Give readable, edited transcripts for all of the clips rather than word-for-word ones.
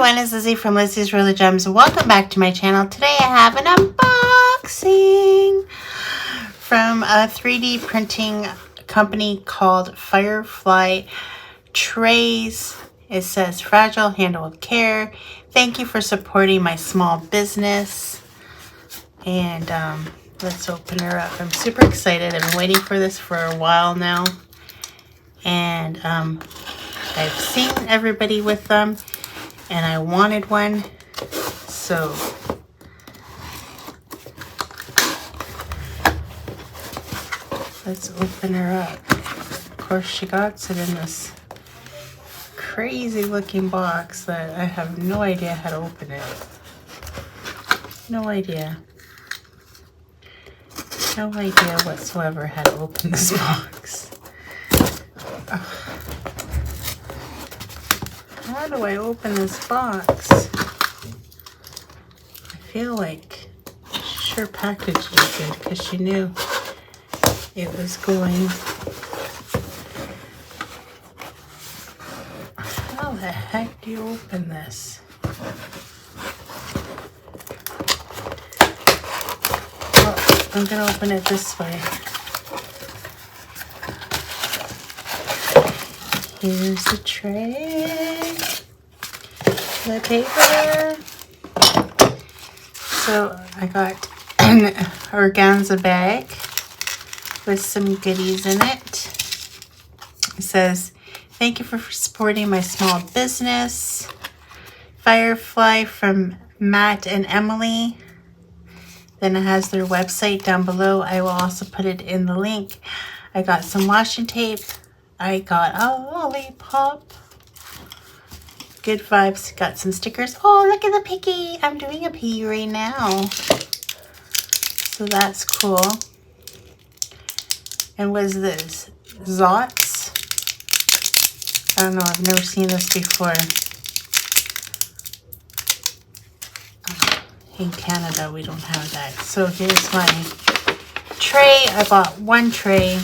everyone, it's Lizzie from Lizzie's Roller Gems. Welcome back to my channel. Today I have an unboxing from a 3D printing company called Firefly Trays. It says, fragile, handle with care. Thank you for supporting my small business. And let's open her up. I'm super excited. I've been waiting for this for a while now. And I've seen everybody with them. And I wanted one, so let's open her up. Of course, she got it in this crazy looking box that I have no idea how to open it. No idea. No idea whatsoever how to open this box. How do I open this box? I feel like she sure packaged it good because she knew it was going. How the heck do you open this? Well, I'm going to open it this way. Here's the tray. The paper. So I got an organza bag with some goodies in it. It says, thank you for supporting my small business. Firefly from Matt and Emily. Then it has their website down below. I will also put it in the link. I got some washi tape. I got a lollipop. Good vibes. Got some stickers. Oh, look at the piggy. I'm doing a piggy right now. So that's cool. And what is this? Zots? I don't know. I've never seen this before. In Canada, we don't have that. So here's my tray. I bought one tray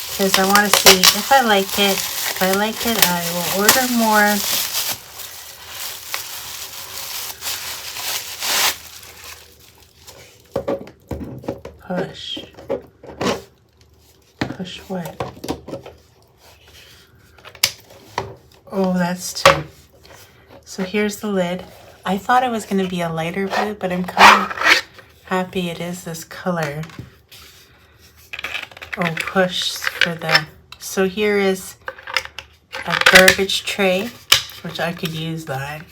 because I want to see if I like it. If I like it, I will order more. Push. Push what? Oh, that's two. So here's the lid. I thought it was going to be a lighter blue, but I'm kind of happy it is this color. Oh, push for the... So here is a garbage tray, which I could use that.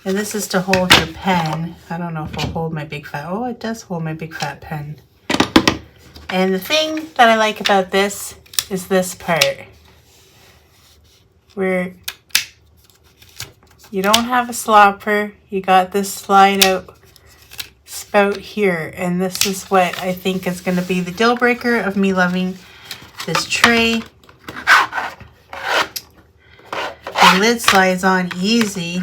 And this is to hold your pen. I don't know if it'll hold my big fat... Oh, it does hold my big fat pen. And the thing that I like about this is this part. Where you don't have a slopper. You got this slide out spout here. And this is what I think is going to be the deal breaker of me loving this tray. The lid slides on easy.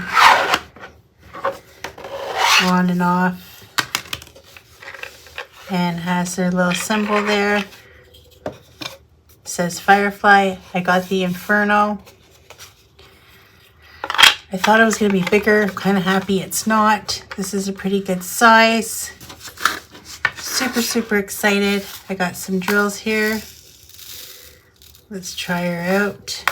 On and off. And has their little symbol there. It says Firefly. I got the Inferno. I thought it was going to be bigger. I'm kind of happy it's not. This is a pretty good size. Super, super excited. I got some drills here. Let's try her out.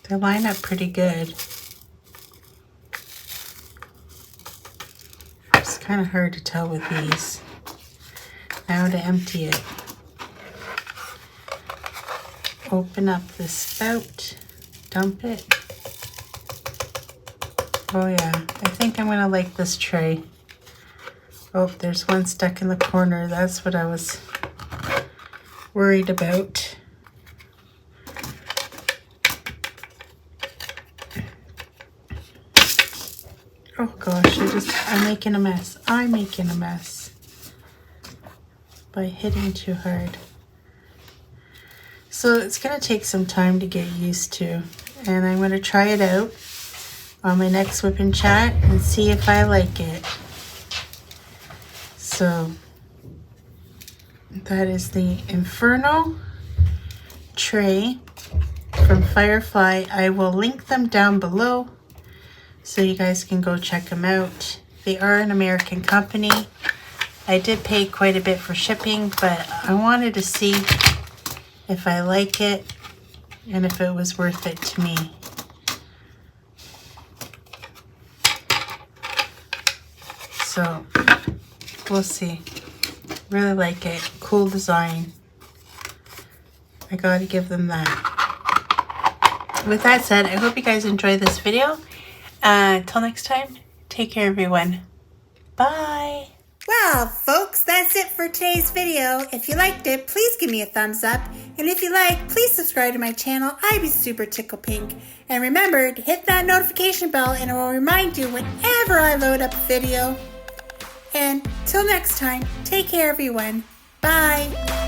They line up pretty good. It's kind of hard to tell with these. Now to empty it. Open up the spout. Dump it. Oh yeah, I think I'm gonna like this tray. Oh, there's one stuck in the corner. That's what I was worried about. Oh gosh, I'm making a mess. I'm making a mess by hitting too hard. So it's going to take some time to get used to. And I'm going to try it out on my next whip and chat and see if I like it. So that is the Inferno tray from Firefly. I will link them down below so you guys can go check them out. They are an American company. I did pay quite a bit for shipping, but I wanted to see if I like it and if it was worth it to me. So we'll see. Really like it. Cool design. I gotta give them that. With that said, I hope you guys enjoyed this video. Until next time, take care everyone. Bye. Well, folks, that's it for today's video. If you liked it, please give me a thumbs up. And if you like, please subscribe to my channel. I'd be super tickle pink. And remember to hit that notification bell and it will remind you whenever I load up a video. And till next time, take care everyone. Bye.